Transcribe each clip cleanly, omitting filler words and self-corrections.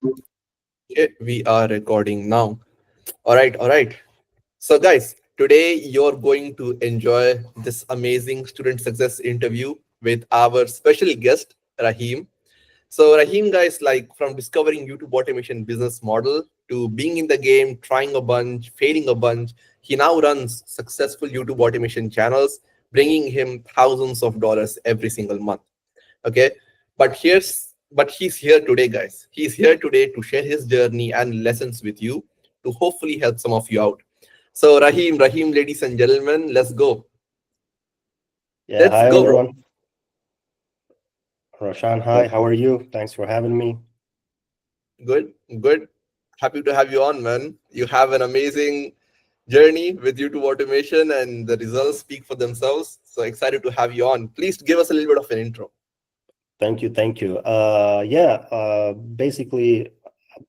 Okay, we are recording now. All right. So, guys, today you're going to enjoy this amazing student success interview with our special guest, Raheem. So, Raheem, guys, like from discovering YouTube automation business model to being in the game, trying a bunch, failing a bunch, he now runs successful YouTube automation channels, bringing him thousands of dollars every single month. Okay, but he's here today, guys. He's here today to share his journey and lessons with you to hopefully help some of you out. So Rahim, ladies and gentlemen, let's go. Yeah, Let's hi go, bro. everyone. Roshan, hi, how are you? Thanks for having me. Good. Happy to have you on, man. You have an amazing journey with YouTube automation and the results speak for themselves. So excited to have you on. Please give us a little bit of an intro. Thank you. Basically,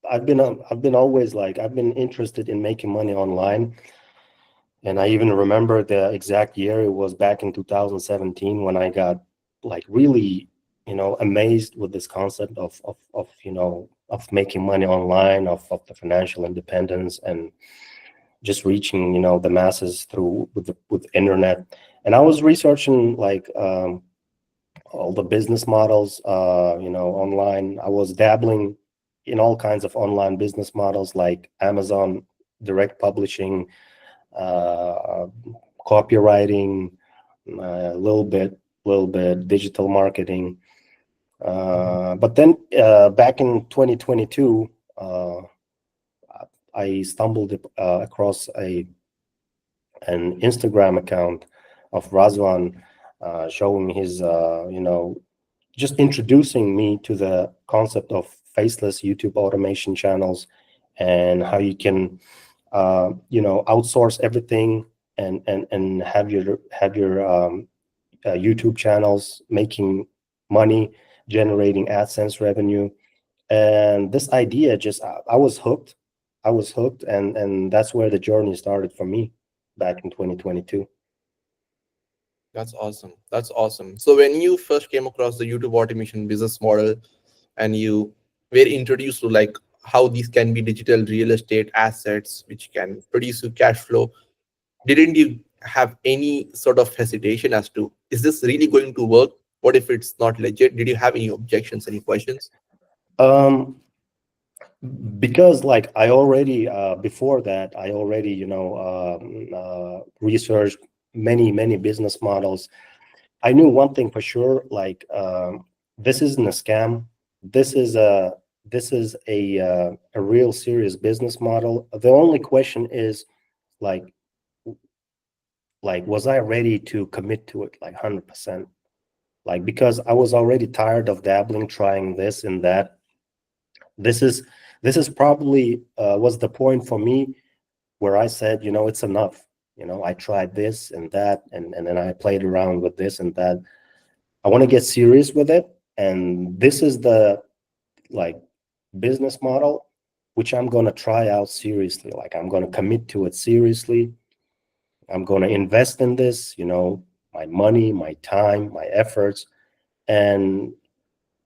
I've been always like I've been interested in making money online, and I even remember the exact year. It was back in 2017 when I got like really, amazed with this concept of making money online, of the financial independence and just reaching the masses through with the internet. And I was researching like all the business models online. I was dabbling in all kinds of online business models like Amazon direct publishing, uh, copywriting, a little bit digital marketing. But then back in 2022, I stumbled across an Instagram account of Razwan, showing his, just introducing me to the concept of faceless YouTube automation channels and how you can, outsource everything and have your YouTube channels making money, generating AdSense revenue. And this idea just, I was hooked. And that's where the journey started for me back in 2022. That's awesome. That's awesome. So when you first came across the YouTube automation business model and you were introduced to like how these can be digital real estate assets which can produce you cash flow, didn't you have any sort of hesitation as to is this really going to work? What if it's not legit? Did you have any objections, any questions? Um, because like I already before that I already researched many business models. I knew one thing for sure, like this isn't a scam. This is a real serious business model. The only question is like was I ready to commit to it like 100%? Like because I was already tired of dabbling, trying this and that. This is probably was the point for me where I said, it's enough. I tried this and that, and then I played around with this and that. I want to get serious with it, and this is the like business model which I'm going to try out seriously. Like I'm going to commit to it seriously. I'm going to invest in this, my money, my time, my efforts. And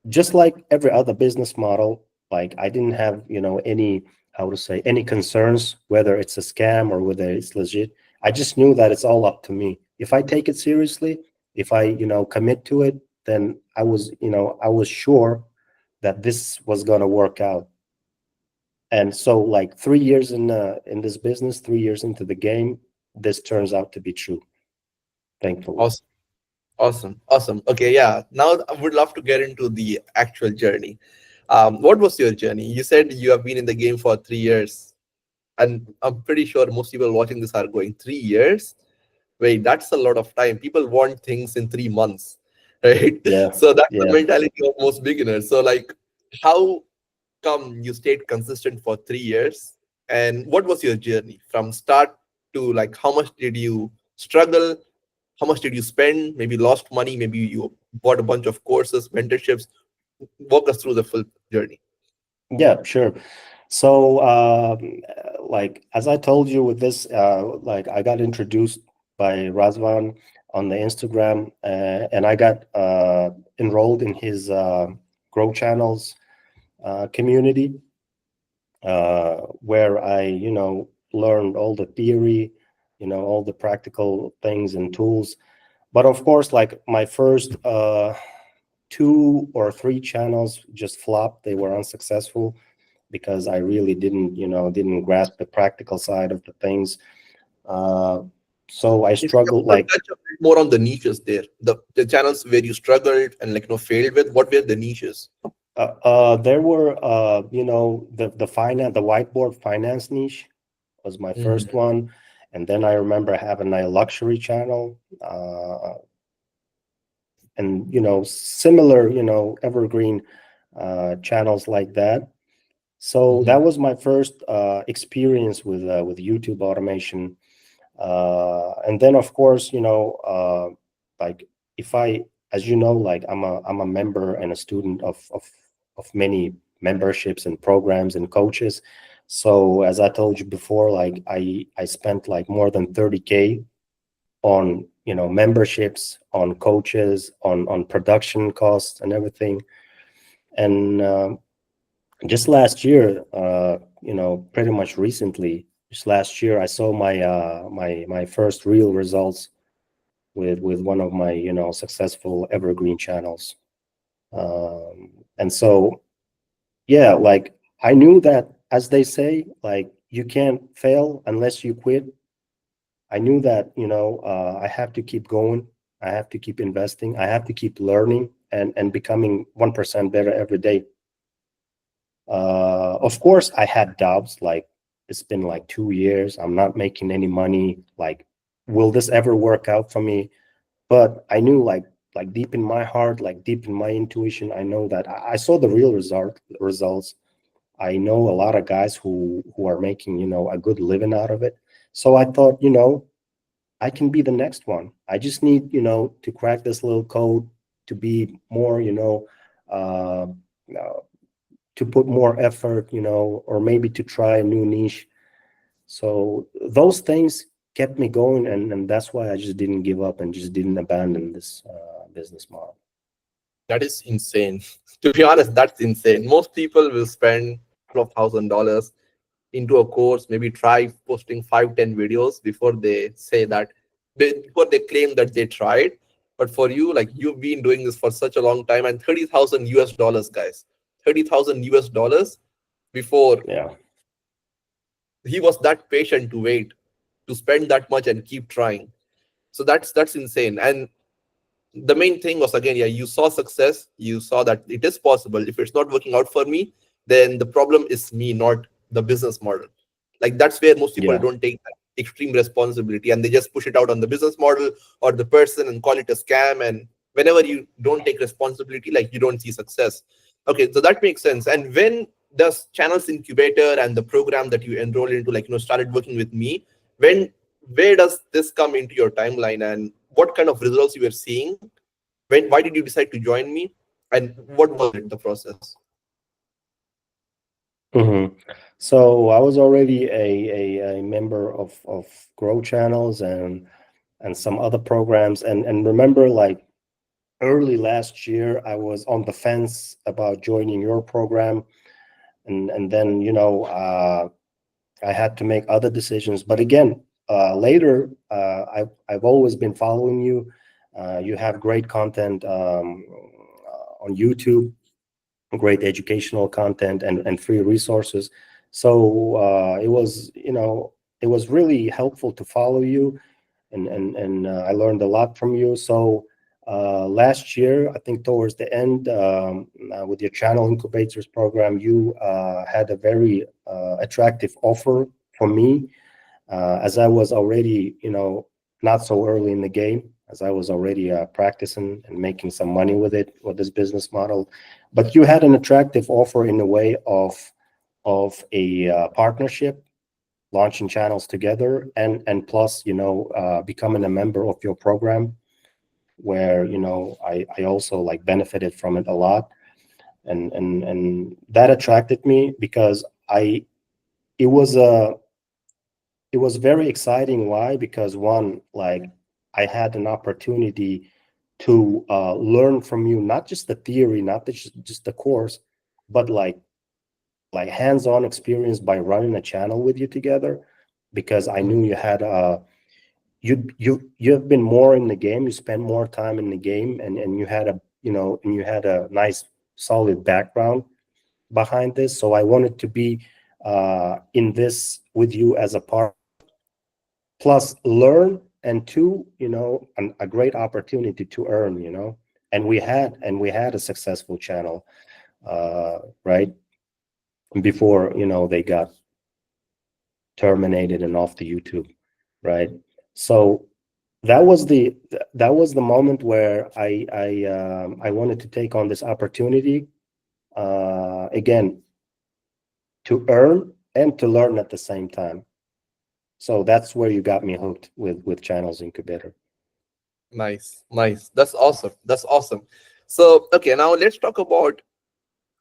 just like every other business model, like I didn't have, any, how to say, any concerns whether it's a scam or whether it's legit. I just knew that it's all up to me. If I take it seriously, if I, commit to it, then I was sure that this was going to work out. And so like 3 years in this business, 3 years into the game, this turns out to be true, thankfully. Awesome. Awesome. Okay, yeah. Now I would love to get into the actual journey. What was your journey? You said you have been in the game for 3 years, and I'm pretty sure most people watching this are going 3 years. Wait, that's a lot of time. People want things in 3 months, right? Yeah, So that's the yeah. mentality of most beginners. So, like, how come you stayed consistent for 3 years? And what was your journey from start to like how much did you struggle? How much did you spend? Maybe lost money, maybe you bought a bunch of courses, mentorships. Walk us through the full journey. Yeah, sure. So, like as I told you with this, like I got introduced by Razvan on the Instagram, and I got enrolled in his Grow Channels community. where I, learned all the theory, all the practical things and tools. But of course, like my first 2 or 3 channels just flopped. They were unsuccessful because I really didn't grasp the practical side of the things. Uh, so I If you struggled could like touch a bit more on the niches there, the channels where you struggled and failed with, what were the niches? there were the finance, the whiteboard finance niche was my Mhm. first one, and then I remember having a luxury channel, and similar evergreen channels like that. So Mhm. that was my first experience with YouTube automation. And then of course, like if I, as you know, like I'm a member and a student of many memberships and programs and coaches. So as I told you before, like I spent like more than 30K on memberships, on coaches, on production costs and everything. And just last year, pretty much recently, just last year, I saw my first real results with one of my successful evergreen channels. And so yeah, like I knew that, as they say, like you can't fail unless you quit. I knew that I have to keep going. I have to keep investing. I have to keep learning and becoming 1% better every day. Of course, I had doubts. Like it's been like 2 years. I'm not making any money. Like, will this ever work out for me? But I knew, like deep in my heart, like deep in my intuition, I know that I saw the real results. I know a lot of guys who are making a good living out of it. So I thought, I can be the next one. I just need to crack this little code, to be more uh, uh, to put more effort, or maybe to try a new niche. So those things kept me going, and that's why I just didn't give up and just didn't abandon this business model. That is insane. To be honest, that's insane. Most people will spend $12,000 into a course, maybe try posting 5, 10 videos before they say that, before they claim that they tried. But for you, like you've been doing this for such a long time, and 30,000 US dollars, guys, 30,000 US dollars before. Yeah. He was that patient to wait, to spend that much and keep trying. So that's insane. And the main thing was, again, yeah, you saw success, you saw that it is possible. If it's not working out for me, then the problem is me, not the business model. Like that's where most people Yeah. don't take that extreme responsibility, and they just push it out on the business model or the person and call it a scam. And whenever you don't take responsibility, like you don't see success. Okay, so that makes sense. And when does channels incubator and the program that you enroll into, like started working with me, when, where does this come into your timeline, and what kind of results you were seeing? When, why did you decide to join me, and what was it, the process? hmm So I was already a member of Grow channels and some other programs, and remember, like early last year, I was on the fence about joining your program, and then I had to make other decisions. But again, later, I've always been following you. You have great content on YouTube, great educational content, and free resources. So it was really helpful to follow you, and I learned a lot from you. So last year, I think towards the end, with your channel incubators program, you had a very attractive offer for me, as I was already, not so early in the game, as I was already practicing and making some money with it, with this business model. But you had an attractive offer in the way of a partnership, launching channels together, and plus, becoming a member of your program, where I also like benefited from it a lot, and that attracted me because I it was a it was very exciting. Why? Because one, like I had an opportunity to learn from you, not just the theory, not just the course, but like like hands-on experience by running a channel with you together, because I Mhm. knew you had you have been more in the game, you spent more time in the game, and you had a, and you had a nice solid background behind this. So I wanted to be in this with you as a part, plus learn, and two, a great opportunity to earn, and we had a successful channel, right before they got terminated and off the YouTube, right? So that was the moment where I wanted to take on this opportunity, again, to earn and to learn at the same time. So that's where you got me hooked with Channels Incubator. Nice, nice. That's awesome. That's awesome. So, okay, now let's talk about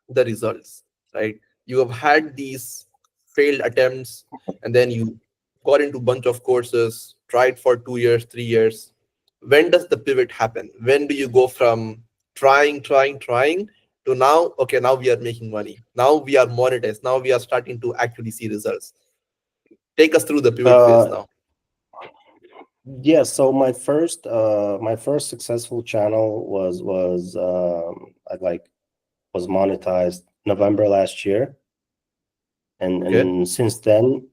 the results, right? You have had these failed attempts, and then you got into bunch of courses, tried for 2 years, 3 years. When does the pivot happen? When do you go from trying to now, okay, now we are making money. Now we are monetized. Now we are starting to actually see results. Take us through the pivot phase Uh, now. yeah. So my first successful channel was monetized November last year, and Okay, since then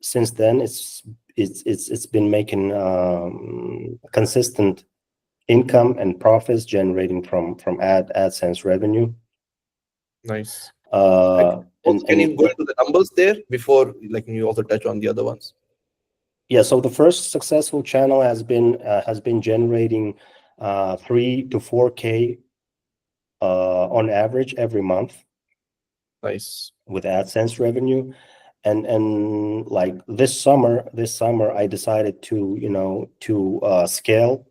it's been making consistent income and profits generating from AdSense revenue. nice. Like, And also, can you and go into the numbers there before, like, you also touch on the other ones? yeah, so the first successful channel has been generating 3 to 4K on average every month Nice. with AdSense revenue. And like this summer I decided to scale,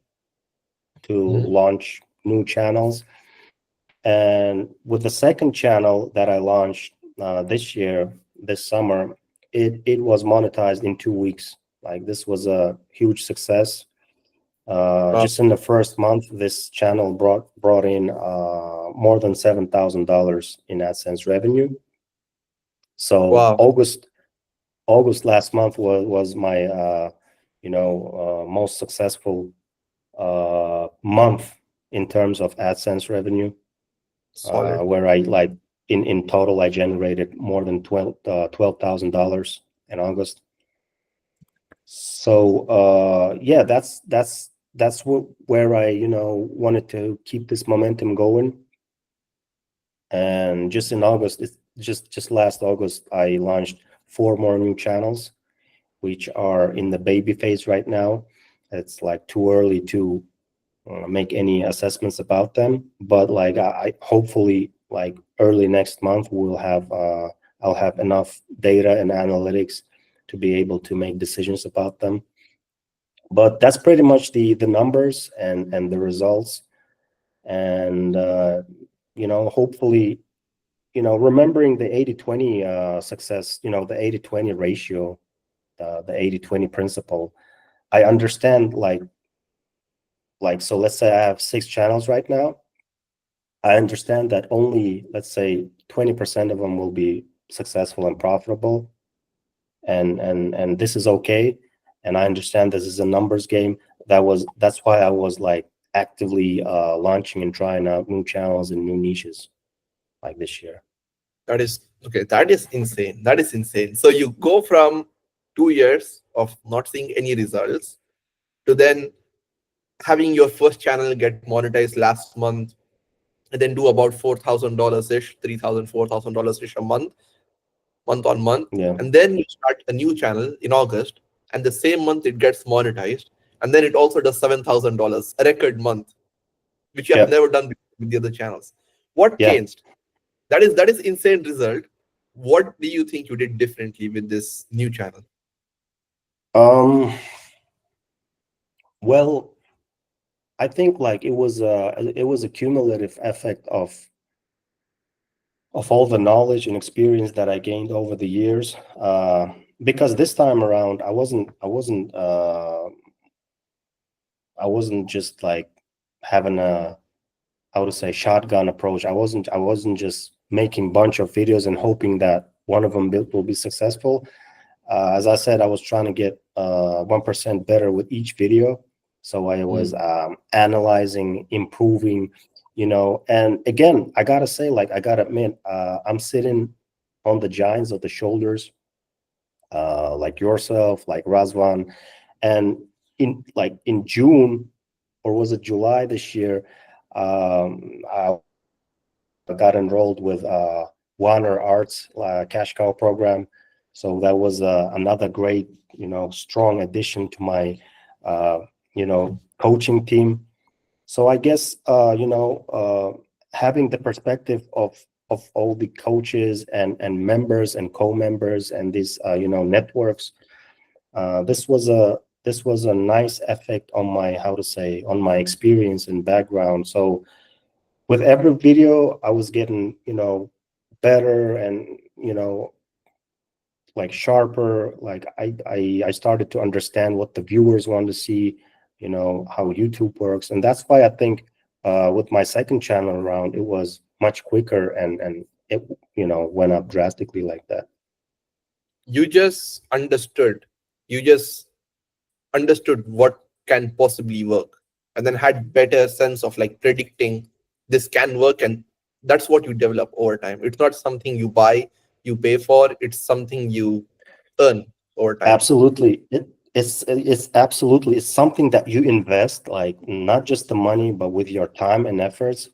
to Mhm. launch new channels. And with the second channel that I launched this summer, it was monetized in 2 weeks. Like, this was a huge success. Wow. Just in the first month, this channel brought in more than $7,000 in AdSense revenue. So Wow. August last month was my most successful month in terms of AdSense revenue, Solid. where I like in total I generated more than $12,000 in August. So yeah, where I wanted to keep this momentum going. And just in August, just last August, I launched 4 more new channels, which are in the baby phase right now. It's like too early to make any assessments about them, but like I hopefully, like, early next month I'll have enough data and analytics to be able to make decisions about them. But that's pretty much the numbers and the results. And hopefully, remembering the 80/20 success, the 80/20 ratio, the 80/20 principle. I understand, so let's say I have 6 channels right now. I understand that only, let's say, 20% of them will be successful and profitable, and this is okay. And I understand this is a numbers game. That's why I was like actively launching and trying out new channels and new niches like this year. That is okay. That is insane. That is insane. So you go from 2 years of not seeing any results to then having your first channel get monetized last month, and then do about $4,000 ish, 3,000, $4,000 ish a month, month on month. Yeah, And then you start a new channel in August, and the same month it gets monetized. And then it also does $7,000, a record month, which you have yeah, never done with the other channels. What yeah. changed? That is insane result. What do you think you did differently with this new channel? Um, well, I think like it was a cumulative effect of all the knowledge and experience that I gained over the years. Because this time around, I wasn't just like having a, how to say, shotgun approach. I wasn't just making bunch of videos and hoping that one of them will be successful. As I said, I was trying to get 1% better with each video. So I was Mm. analyzing, improving, and again, I gotta say, like, I gotta admit, I'm sitting on the giants of the shoulders, like yourself, like Razvan. And in June, or was it July this year, I got enrolled with Warner Arts cash cow program. So that was another great, strong addition to my, coaching team. So I guess, having the perspective of all the coaches and members and co-members and these, networks, this was a nice effect on my, how to say, on my experience and background. So with every video, I was getting, better and, like sharper. Like I started to understand what the viewers want to see, how YouTube works. And that's why I think with my second channel around, it was much quicker, and it, went up drastically like that. You just understood. You just understood what can possibly work, and then had better sense of like predicting this can work, and that's what you develop over time. It's not something you buy, you pay for. It's something you earn over time. Absolutely. It's absolutely, it's something that you invest, like not just the money, but with your time and efforts.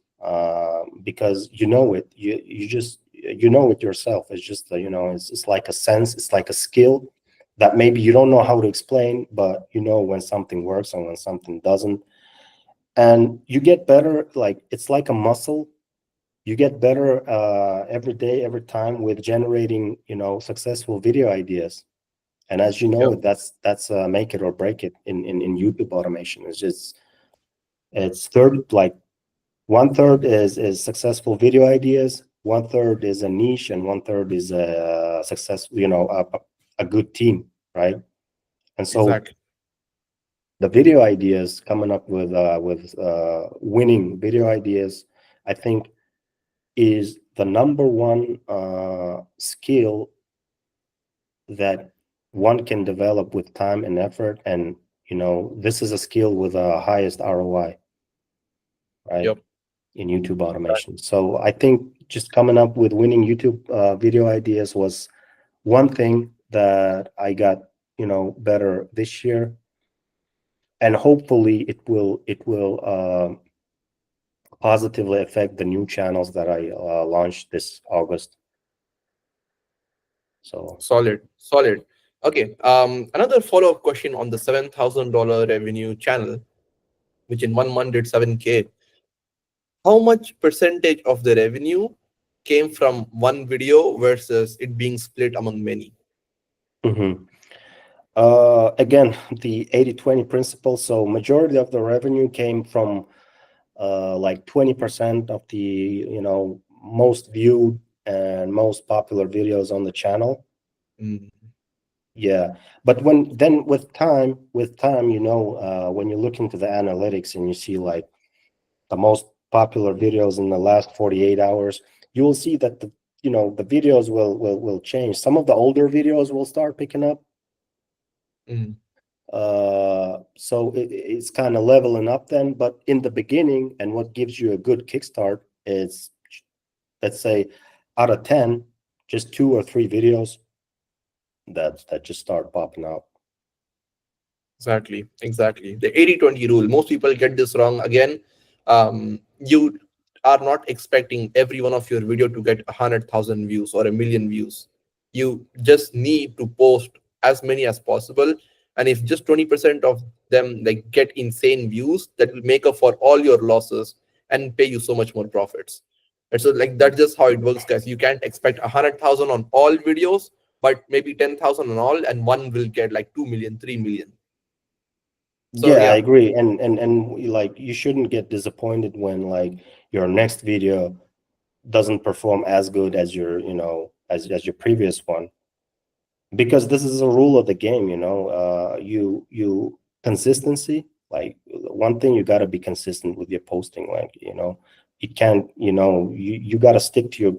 Because you know it yourself. It's just it's like a sense, it's like a skill that maybe you don't know how to explain, but you know when something works and when something doesn't. And you get better, like it's like a muscle. You get better every day, every time, with generating, successful video ideas. And as you Yeah, know, that's make it or break it in YouTube automation. It's third, like one third is successful video ideas, one third is a niche, and one third is a successful, a good team, right? And so exactly. the video ideas, coming up with winning video ideas, I think, is the number one skill that one can develop with time and effort. And this is a skill with a highest ROI, right, Yep. in YouTube automation. So I think just coming up with winning YouTube video ideas was one thing that I got better this year, and hopefully it will positively affect the new channels that I launched this August. So Solid, solid. Okay. Another follow-up question on the $7,000 revenue channel, which in 1 month did 7K. How much percentage of the revenue came from one video versus it being split among many? mhm. Again, the 80/20 principle. So majority of the revenue came from like 20% of the most viewed and most popular videos on the channel. Mm. Yeah, but with time, when you look into the analytics and you see like the most popular videos in the last 48 hours, you will see that the videos will change. Some of the older videos will start picking up. Mm. So it's kind of leveling up then. But in the beginning, and what gives you a good kickstart is, let's say, out of 10, just 2 or 3 videos that just start popping out. Exactly, exactly. The 80/20 rule. Most people get this wrong. Again, you are not expecting every one of your video to get 100,000 views or 1 million views. You just need to post as many as possible. And if just 20% of them like get insane views, that will make up for all your losses and pay you so much more profits. And so like that's just how it works, guys. You can't expect 100,000 on all videos, but maybe 10,000 on all, and one will get like 2 million, 3 million. So Yeah, I yeah. agree. And like, you shouldn't get disappointed when like your next video doesn't perform as good as as your previous one, because this is a rule of the game. Consistency, like one thing, you got to be consistent with your posting. Like, it can't, you got to stick to your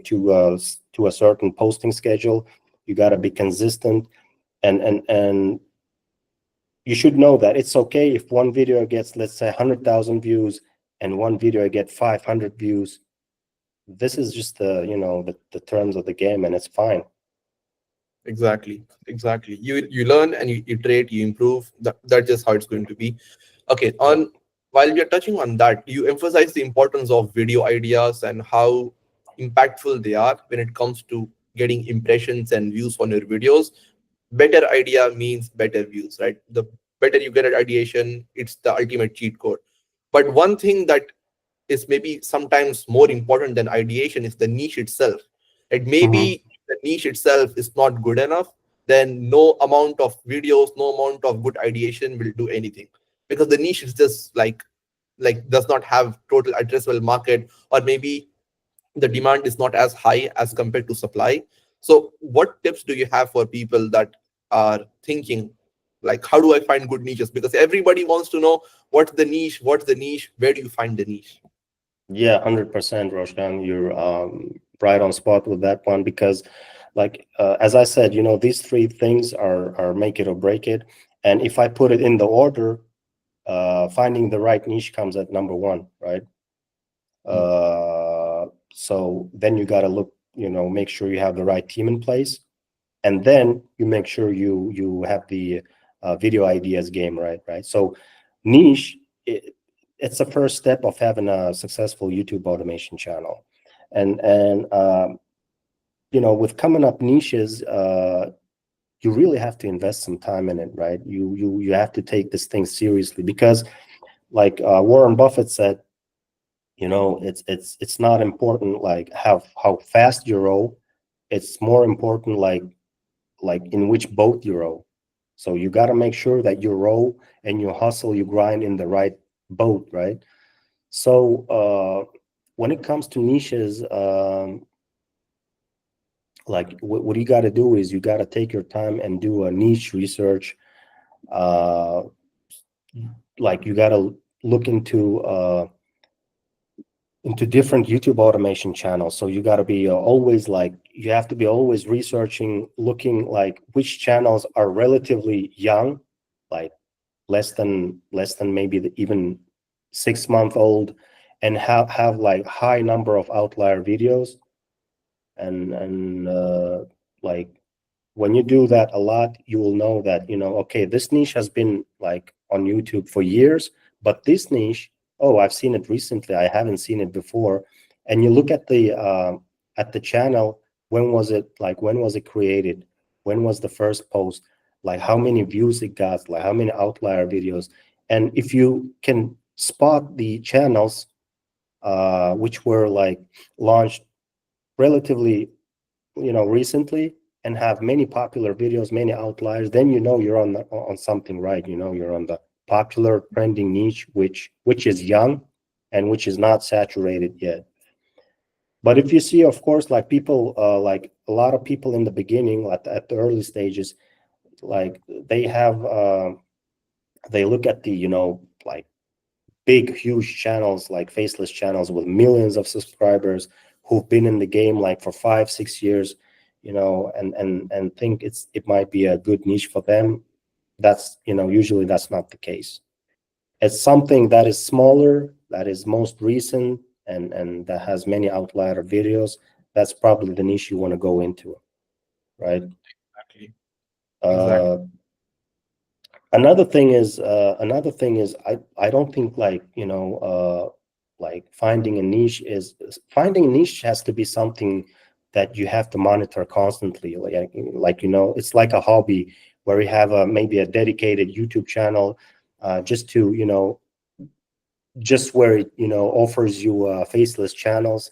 to a certain posting schedule. You got to be consistent, and you should know that it's okay if one video gets, let's say, 100,000 views and one video get 500 views. This is just the terms of the game, and it's fine. Exactly. You learn and you iterate, you improve. That's just how it's going to be. Okay, Yeah. on while we are touching on that, you emphasize the importance of video ideas and how impactful they are when it comes to getting impressions and views on your videos. Better idea means better views, right? The better you get at ideation, it's the ultimate cheat code. But one thing that is maybe sometimes more important than ideation is the niche itself. It Mhm. maybe the niche itself is not good enough, then no amount of videos, no amount of good ideation will do anything, because the niche is just like does not have total addressable market, or maybe the demand is not as high as compared to supply. So what tips do you have for people that are thinking, like, how do I find good niches? Because everybody wants to know what's the niche, where do you find the niche? Yeah, 100%, Roshan. You're right on spot with that one because, like, as I said, these three things are make it or break it. And if I put it in the order, finding the right niche comes at number one, right? Hmm. So then you got to look, make sure you have the right team in place, and then you make sure you have the video ideas game right. So niche, it's the first step of having a successful YouTube automation channel, and with coming up niches, you really have to invest some time in it, right? You have to take this thing seriously because, like Warren Buffett said, it's not important like how fast you row. It's more important like in which boat you row. So you got to make sure that you row and you hustle, you grind in the right boat, right? So when it comes to niches, like what you got to do is you got to take your time and do a niche research. Uh, like you got to look into different YouTube automation channels. So you got to be always like, you have to be always researching, looking like which channels are relatively young, like less than maybe even 6 month old, and have like high number of outlier videos, and like when you do that a lot, you will know that, okay, this niche has been like on YouTube for years, but this niche, oh, I've seen it recently, I haven't seen it before. And you look at the channel, when was it created, when was the first post, like how many views it got, like how many outlier videos. And if you can spot the channels which were like launched relatively recently and have many popular videos, many outliers, then you're on something right. You're on the popular trending niche, which is young and which is not saturated yet. But if you see, of course, like people, like a lot of people in the beginning, at the early stages, like they look at the like big huge channels like Faceless channels with millions of subscribers who've been in the game like for 5 6 years, and think it might be a good niche for them. That's usually that's not the case. It's something that is smaller, that is most recent, and that has many outlier videos. That's probably the niche you want to go into, right? Exactly. Exactly. uh another thing is I don't think like like finding a niche has to be something that you have to monitor constantly, like it's like a hobby where you have maybe a dedicated YouTube channel, just to just where it offers you faceless channels,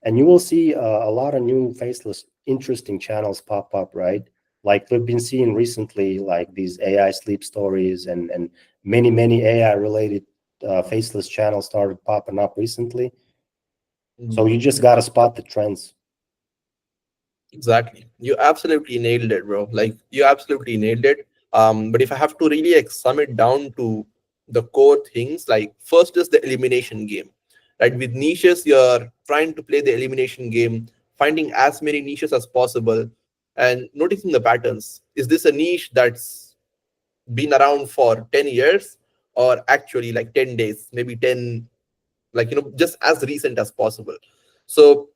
and you will see a lot of new faceless interesting channels pop up, right? Like we've been seeing recently, like these AI sleep stories, and many AI related faceless channels started popping up recently. So Mhm. you just got to spot the trends. Exactly. You absolutely nailed it, bro. Like, you absolutely nailed it. But if I have to really like sum it down to the core things, like, first is the elimination game. right? With niches, you're trying to play the elimination game, finding as many niches as possible, and noticing the patterns. Is this a niche that's been around for 10 years, or actually like 10 days, maybe 10, like, just as recent as possible? So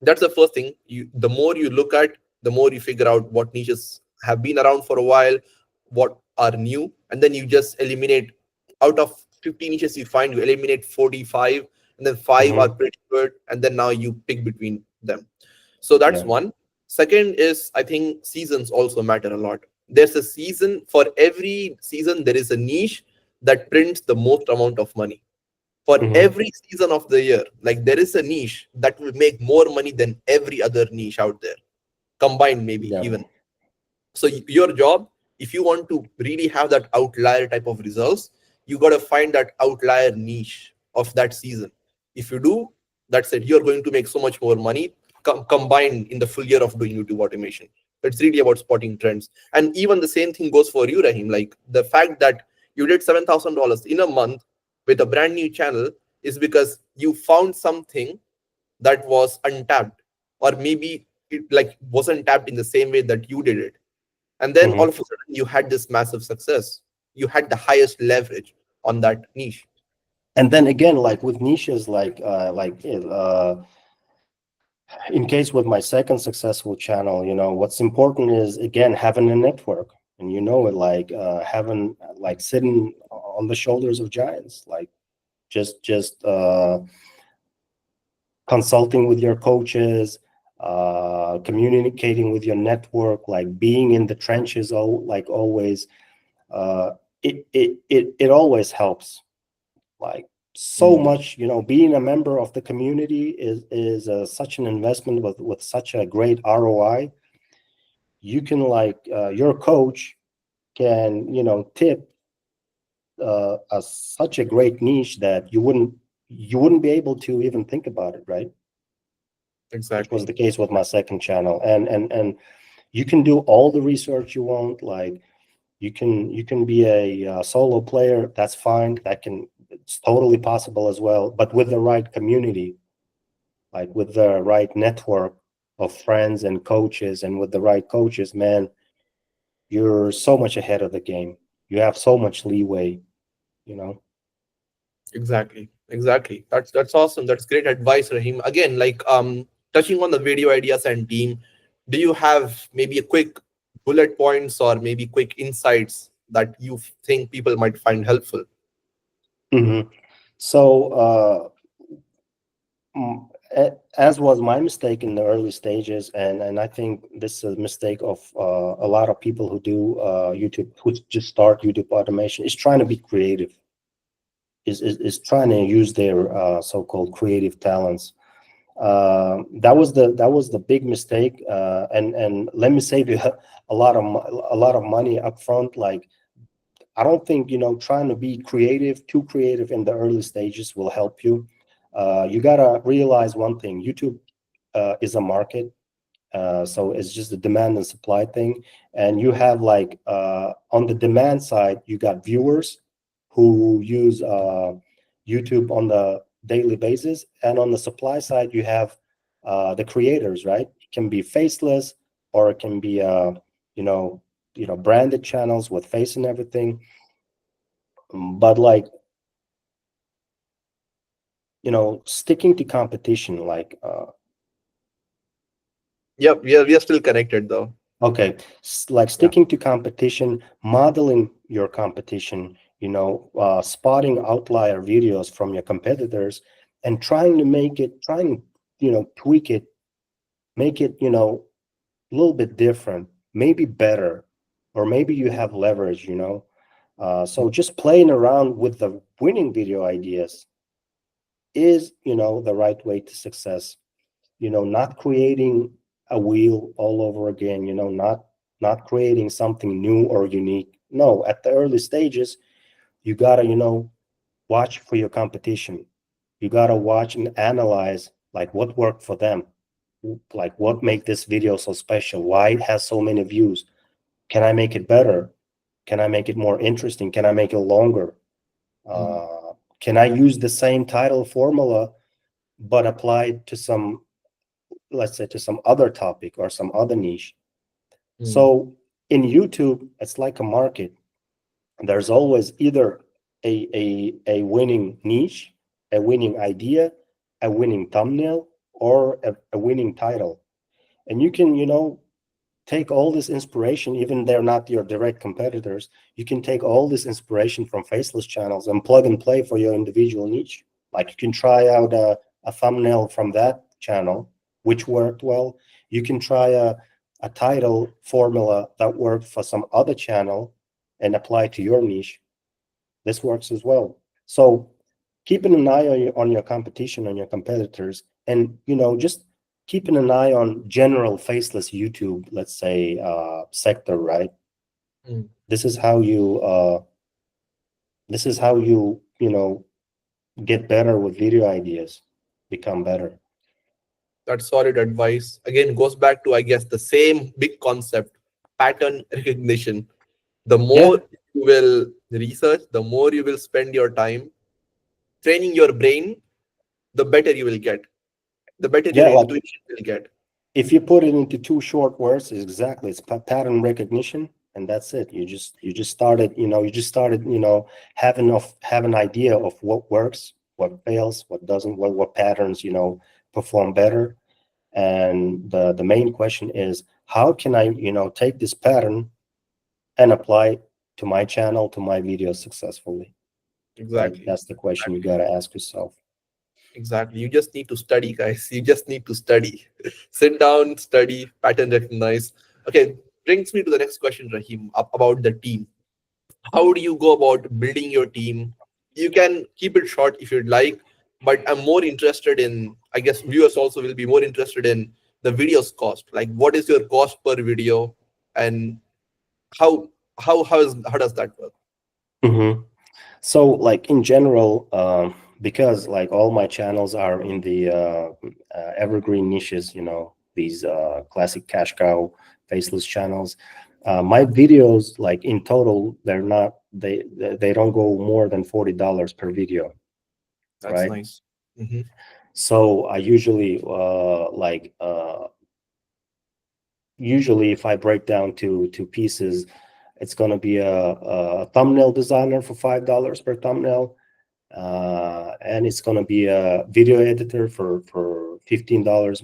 that's the first thing. The more you look at, the more you figure out what niches have been around for a while, what are new, and then you just eliminate. Out of 50 niches you find, you eliminate 45, and then five are Hmm. pretty good, and then now you pick between them. So that's Yeah. one. Second is, I think seasons also matter a lot. There's a season for every season, there is a niche that prints the most amount of money. For Hmm. every season of the year, like, there is a niche that will make more money than every other niche out there combined, maybe Yeah. even. So your job, if you want to really have that outlier type of results, you got to find that outlier niche of that season. If you do, that's it, you're going to make so much more money combined in the full year of doing YouTube automation. It's really about spotting trends. And even the same thing goes for you, Rahim. Like, the fact that you did $7,000 in a month with a brand new channel is because you found something that was untapped, or maybe it like wasn't tapped in the same way that you did it, and then all Hmm. of a sudden you had this massive success. You had the highest leverage on that niche. And then again, like with niches, in case with my second successful channel, what's important is again having a network, and it, like having like sitting on the shoulders of giants, like just consulting with your coaches, communicating with your network, like being in the trenches, like always. Uh, it always helps. Like so Mm, much, being a member of the community is such an investment with such a great ROI. You can like your coach can tip such a great niche that you wouldn't be able to even think about it, right? Which was exactly. the case with my second channel. And you can do all the research you want. Like you can be a solo player. That's fine. It's totally possible as well. But with the right community, like with the right network of friends and coaches, and with the right coaches, man, you're so much ahead of the game. You have so much leeway, you know. Exactly. That's awesome. That's great advice, Rahim. Again, like, touching on the video ideas and team, do you have maybe a quick bullet points or maybe quick insights that you think people might find helpful? Hmm. So, as was my mistake in the early stages, and I think this is a mistake of a lot of people who do YouTube, who just start YouTube automation, is trying to be creative, is trying to use their so-called creative talents. That was the big mistake, and let me save you a lot of money up front. Like I don't think trying to be creative, too creative in the early stages will help you. You gotta realize one thing: YouTube is a market, so it's just a demand and supply thing. And you have like on the demand side, you got viewers who use YouTube on the daily basis, and on the supply side, you have the creators, right? It can be faceless, or it can be you know branded channels with face and everything. But like sticking to competition, like Yep, we are still connected though. okay, like Yeah. sticking to competition, modeling your competition, spotting outlier videos from your competitors, and trying tweak it, make it a little bit different, maybe better, or maybe you have leverage. So just playing around with the winning video ideas is the right way to success. Not creating a wheel all over again, not creating something new or unique. No, at the early stages, you gotta watch for your competition. You gotta watch and analyze like what worked for them, like what make this video so special, why it has so many views. Can I make it better? Can I make it more interesting? Can I make it longer? Mm, uh, can I use the same title formula but applied to some, let's say, to some other topic or some other niche. Mm, So in YouTube, it's like a market. There's always either a winning niche, a winning idea, a winning thumbnail, or a winning title. And you can, take all this inspiration, even they're not your direct competitors. You can take all this inspiration from Faceless channels and plug and play for your individual niche. Like you can try out a thumbnail from that channel, which worked well. You can try a title formula that worked for some other channel and apply to your niche. This works as well. So keeping an eye on your competition, on your competitors, and just keeping an eye on general faceless YouTube, let's say, sector, right? mm. This is how you get better with video ideas, become better. That's solid advice. Again, goes back to, I guess, the same big concept, pattern recognition. The Yeah, more you will research, the more you will spend your time training your brain, the better you will get, the better your yeah, like intuition will get. if you put it into two short words, exactly, it's pattern recognition, and that's it. You just started, have an idea of what works, what fails, what doesn't, what patterns perform better. And the main question is, how can I take this pattern and apply to my channel, to my videos successfully, right? Exactly. That's the question you got to ask yourself. Exactly. You just need to study, guys. You just need to study. Sit down, study, pattern recognize. Okay, brings me to the next question, Rahim, about the team. How do you go about building your team? You can keep it short if you'd like, but I'm more interested in, I guess viewers also will be more interested in the video's cost. Like, what is your cost per video, and how how does that work? Mhm. So, like in general, because like all my channels are in the evergreen niches, these classic cash cow, faceless channels, my videos, like in total, they don't go more than $40 per video, That's right? nice. Hmm. So I usually usually if I break down to pieces, it's going to be a thumbnail designer for $5 per thumbnail, and it's going to be a video editor for $15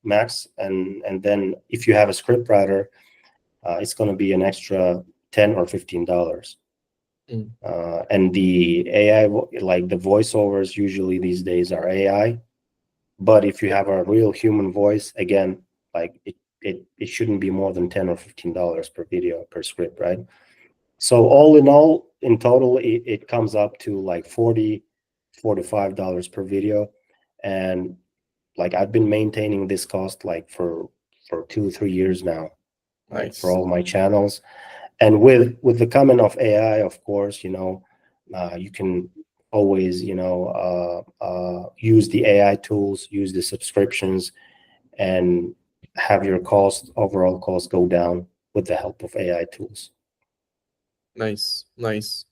max, and then if you have a script writer, it's going to be an extra $10 or $15. Mm, And the AI, like the voiceovers, usually these days are AI. But if you yeah, have a real human voice, again, like it shouldn't be more than $10 or $15 per video per script, right? So all in all, in total, it comes up to like $45 per video. And like I've been maintaining this cost like for 2 3 years now, right? For nice, all my channels. And with the coming of AI, of course, you can always use the AI tools, use the subscriptions, and have your overall cost go down with the help of AI tools. nice.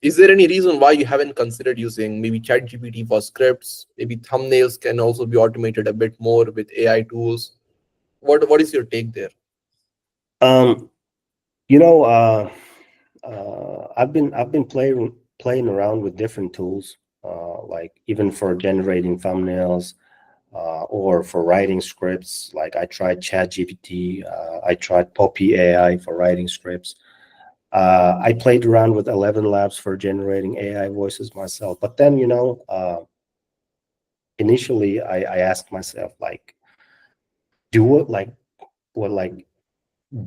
Is there any reason why you haven't considered using maybe ChatGPT for scripts? Maybe thumbnails can also be automated a bit more with AI tools. What is your take there? Um, you know, I've been playing around with different tools, like even for generating thumbnails, or for writing scripts. Like I tried ChatGPT, I tried Poppy AI for writing scripts. I played around with 11 Labs for generating AI voices myself. But then, initially I asked myself, like, do it like what like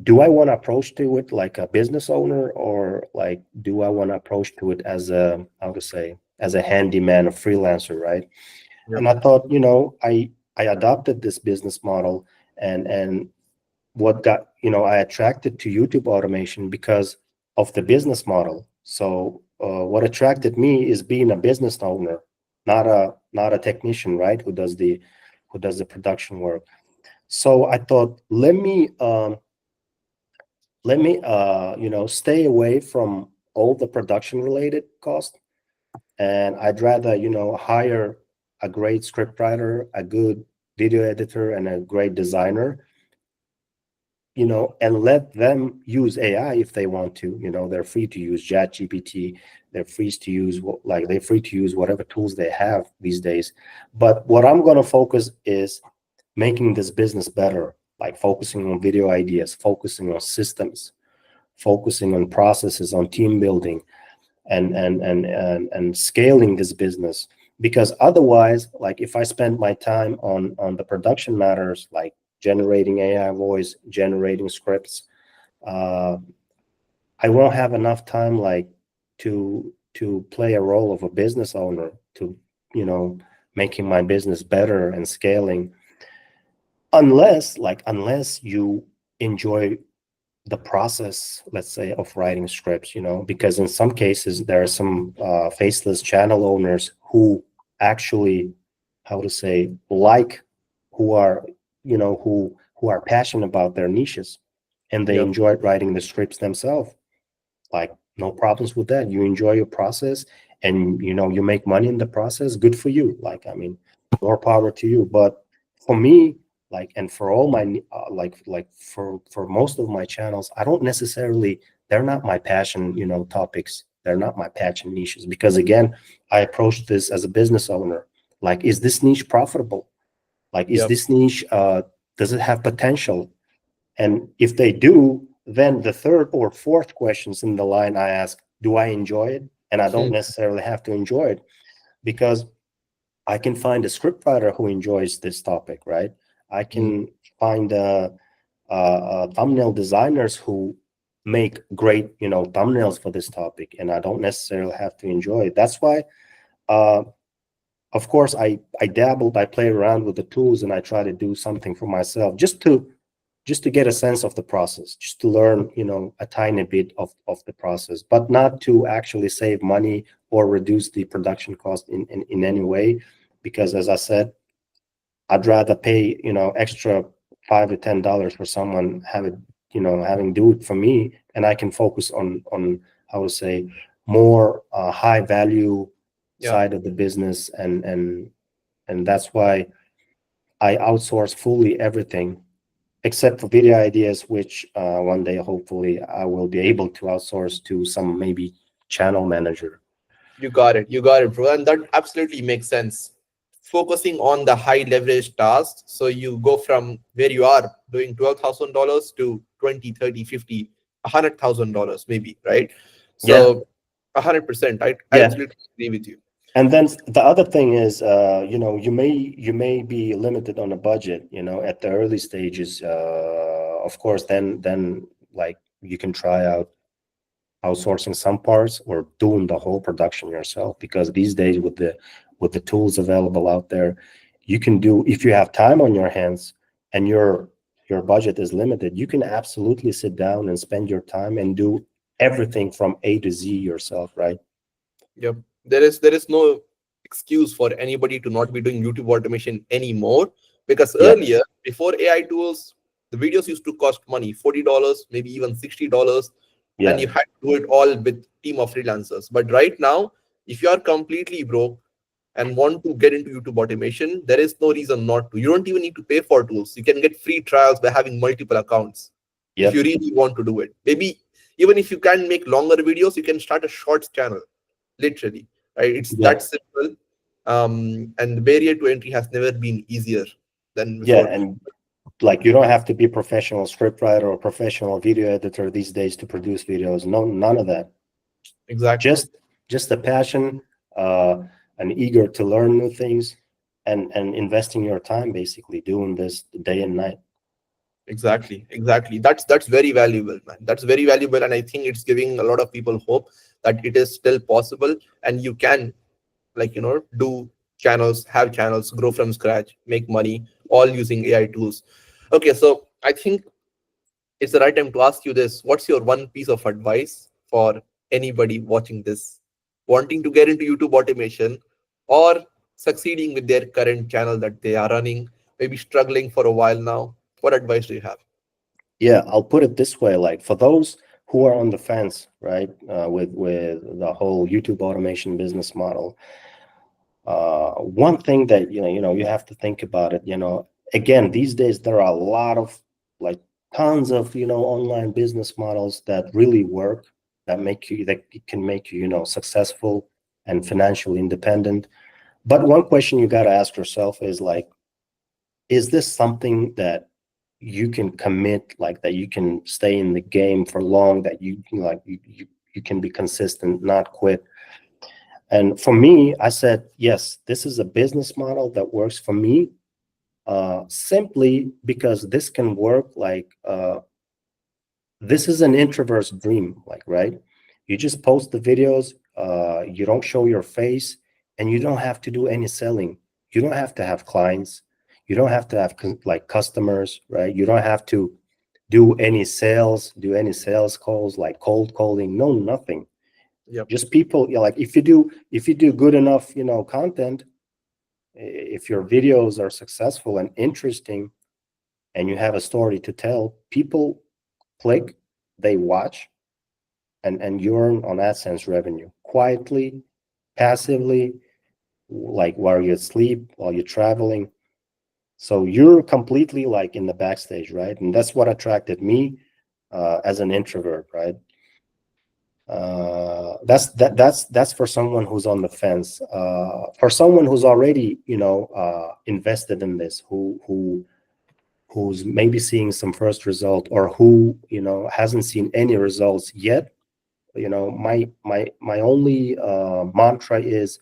do I want to approach to it like a business owner, or like do I want to approach to it as a, how to say, as a handyman, a freelancer, right? Yeah, And I thought, I adopted this business model, and what got, I attracted to YouTube automation because of the business model. So what attracted me is being a business owner, not a technician, right? Who does the production work. So I thought, let me stay away from all the production related costs, and I'd rather hire a great scriptwriter, a good video editor, and a great designer, and let them use AI if they want to. They're free to use ChatGPT. They're free to use they're free to use whatever tools they have these days. But what I'm going to focus is making this business better, like focusing on video ideas, focusing on systems, focusing on processes, on team building, and scaling this business. Because otherwise, like if I spend my time on the production matters, like generating AI voice, generating scripts, uh, I won't have enough time like to play a role of a business owner, to making my business better and scaling, unless you enjoy the process, let's say, of writing scripts, because in some cases there are some faceless channel owners who actually, how to say, who are who are passionate about their niches, and they Yep. enjoy writing the scripts themselves. Like, no problems with that. You enjoy your process, and you make money in the process. Good for you. Like, I mean, more power to you. But for me, like, and for all my for most of my channels, I don't necessarily, they're not my passion topics. They're not my passion niches, because again, I approach this as a business owner. Like, is this niche profitable? Like, is Yep. this niche, does it have potential? And if they do, then the third or fourth questions in the line I ask, do I enjoy it? And I don't necessarily have to enjoy it, because I can find a scriptwriter who enjoys this topic, right? I can find thumbnail designers who make great, thumbnails for this topic, and I don't necessarily have to enjoy it. That's why, uh, of course, I dabbled, I played around with the tools, and I try to do something for myself, just to get a sense of the process, just to learn, a tiny bit of the process, but not to actually save money or reduce the production cost in any way. Because as I said, I'd rather pay, extra $5 to $10 for someone having do it for me, and I can focus on how to say, more high value Yeah. side of the business, and that's why I outsource fully everything except for video ideas, which one day hopefully I will be able to outsource to some maybe channel manager. You got it. You got it, bro. And that absolutely makes sense. Focusing on the high leverage tasks. So you go from where you are doing $12,000 to 20, 30, 50, $100,000 maybe, right? Yeah, So 100%. I yeah. absolutely agree with you. And then the other thing is, you may be limited on a budget, at the early stages. Of course, then like you can try out outsourcing some parts or doing the whole production yourself, because these days with the tools available out there, you can do, if you have time on your hands and your budget is limited, you can absolutely sit down and spend your time and do everything from A to Z yourself, right? Yep. There is no excuse for anybody to not be doing YouTube automation anymore, because Yeah, earlier, before AI tools, the videos used to cost money, $40, maybe even $60, and yeah, you had to do it all with team of freelancers. But right now, if you are completely broke and want to get into YouTube automation, there is no reason not to. You don't even need to pay for tools. You can get free trials by having multiple accounts if you yep, really want to do it. Maybe even if you can make longer videos, you can start a shorts channel, literally, right? It's that yep. simple. And the barrier to entry has never been easier than Yeah, before. and like, you don't have to be a professional scriptwriter or professional video editor these days to produce videos. No, none of that. Exactly. Just a passion, uh, and eager to learn new things, and investing your time basically doing this day and night. Exactly. That's very valuable, man. That's very valuable, and I think it's giving a lot of people hope that it is still possible, and you can, do channels, have channels, grow from scratch, make money, all using AI tools. Okay, so I think it's the right time to ask you this. What's your one piece of advice for anybody watching this, wanting to get into YouTube automation or succeeding with their current channel that they are running, maybe struggling for a while now? What advice do you have? Yeah, I'll put it this way: like, for those who are on the fence, right, with the whole YouTube automation business model, One thing that you have to think about it. Again, these days there are a lot of like tons of online business models that really work, that can make you successful and financially independent. But one question you got to ask yourself is like, is this something that you can commit, like that you can stay in the game for long, that you can be consistent, not quit? And for me, I said, yes, this is a business model that works for me, simply because this can work like, this is an introvert's dream, like, right? You just post the videos, you don't show your face, and you don't have to do any selling. You don't have to have clients. You don't have to have like customers, right? You don't have to do any sales calls, like cold calling. No, nothing. Yep. Just people, like if you do good enough, content, if your videos are successful and interesting, and you have a story to tell, people click, they watch, and you earn on AdSense revenue quietly, passively, like while you sleep, while you're traveling. So you're completely like in the backstage, right? And that's what attracted me, as an introvert, right? That's for someone who's on the fence. For someone who's already invested in this, who's maybe seeing some first result, or who hasn't seen any results yet. My only mantra is,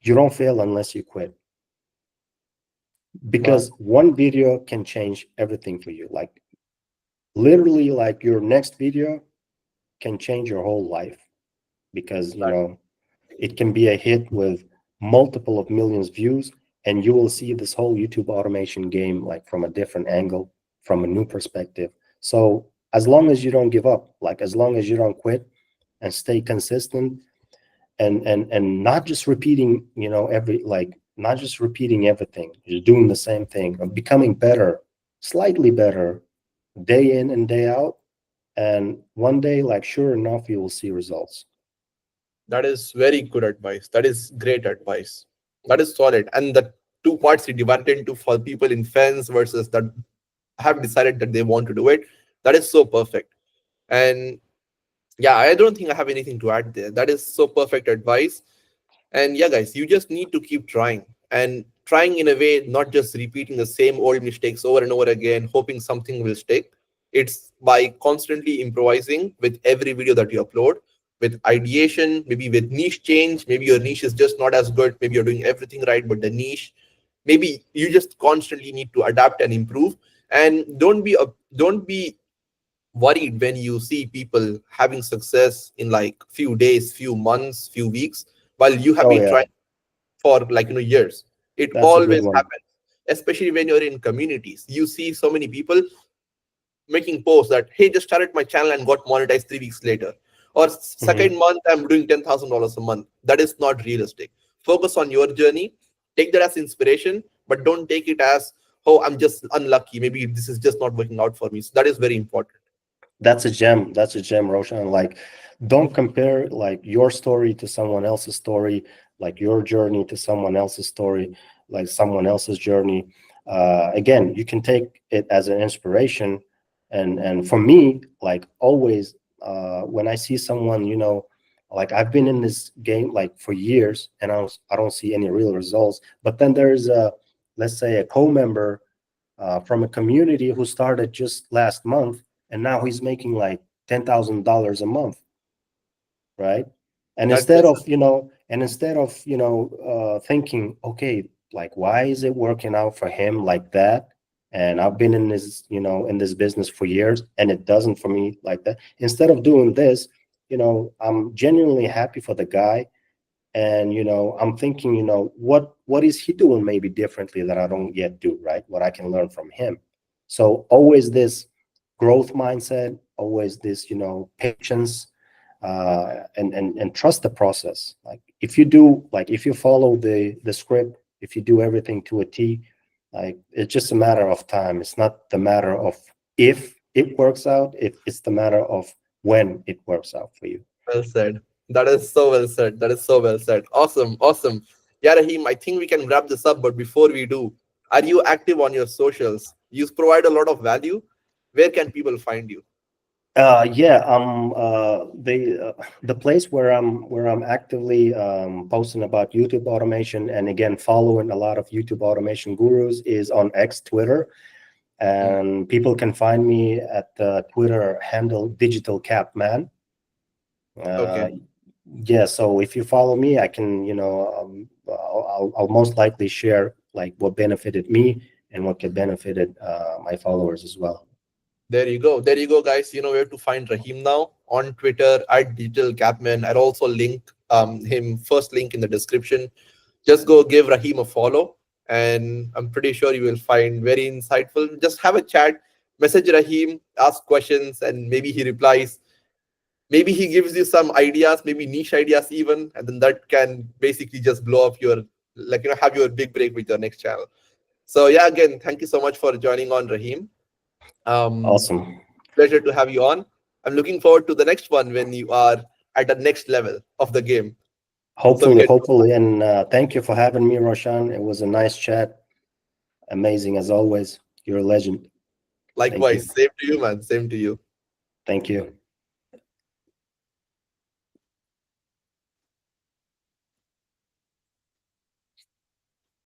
you don't fail unless you quit, Wow. because one video can change everything for you. Like literally, like your next video can change your whole life, because it can be a hit with multiple of millions views, and you will see this whole YouTube automation game like from a different angle, from a new perspective. So as long as you don't give up, like as long as you don't quit and stay consistent, and not just repeating, not just repeating everything, you're doing the same thing, becoming better, slightly better, day in and day out, and one day, like, sure enough, you will see results. That is very good advice. That is great advice. That is solid. And the two parts you divided into for people in fence versus that have decided that they want to do it, that is so perfect. And yeah, I don't think I have anything to add there. That is so perfect advice. And yeah, guys, you just need to keep trying, and trying in a way, not just repeating the same old mistakes over and over again, hoping something will stick. It's by constantly improvising with every video that you upload, with ideation, maybe with niche change. Maybe your niche is just not as good. Maybe you're doing everything right, but the niche, maybe you just constantly need to adapt and improve. And don't be worried when you see people having success in like few days, few months, few weeks, while you have Oh been yeah, trying for like years. It that's a good always one. happens, especially when you're in communities. You see so many people making posts that, hey, just started my channel and got monetized 3 weeks later, or Hmm. second month I'm doing $10,000 a month. That is not realistic. Focus on your journey, take that as inspiration, but don't take it as, oh, I'm just unlucky, maybe this is just not working out for me. So that is very important. That's a gem. That's a gem, Roshan. Like, don't compare like your story to someone else's story, like your journey to someone else's story, like someone else's journey. Again, you can take it as an inspiration, and for me, like always, when I see someone, like I've been in this game like for years, and I don't see any real results. But then there's let's say a co-member, from a community, who started just last month, and now he's making like $10,000 a month, right? And That instead that's of thinking, okay, like why is it working out for him like that? And I've been in this, in this business for years, and it doesn't for me like that. Instead of doing this, I'm genuinely happy for the guy, and I'm thinking, what is he doing maybe differently that I don't yet do, right? What I can learn from him. So always this growth mindset, always this patience, and trust the process. Like if you follow the script, if you do everything to a T, like it's just a matter of time. It's not the matter of if it works out, it's the matter of when it works out for you. well said. That is so well said. That is so well said. Awesome. Awesome. Yeah, Raheem, I think we can wrap this up, but before we do, are you active on your socials? You provide a lot of value. Where can people find you? Yeah, the place where I'm actively posting about YouTube automation, and again following a lot of YouTube automation gurus, is on X, Twitter. Mm, And people can find me at the Twitter handle Digital Cap Man. okay. Uh, yeah, so if you follow me, I can, I'll most likely share like what benefited me and what could benefited my followers as well. There you go. There you go, guys. You know where to find Raheem now on Twitter at Digital Capman. I'll also link him first link in the description. Just go give Raheem a follow, and I'm pretty sure you will find very insightful. Just have a chat, message Raheem, ask questions, and maybe he replies. Maybe he gives you some ideas, maybe niche ideas even, and then that can basically just blow up your, like, have your big break with your next channel. So yeah, again, thank you so much for joining on, Raheem. Um, Awesome. Pleasure to have you on. I'm looking forward to the next one when you are at the next level of the game. So we Hopefully, can hopefully, and thank you for having me, Roshan. It was a nice chat. Amazing as always. You're a legend. Thank you. likewise. Same to you, man. Same to you. Thank you.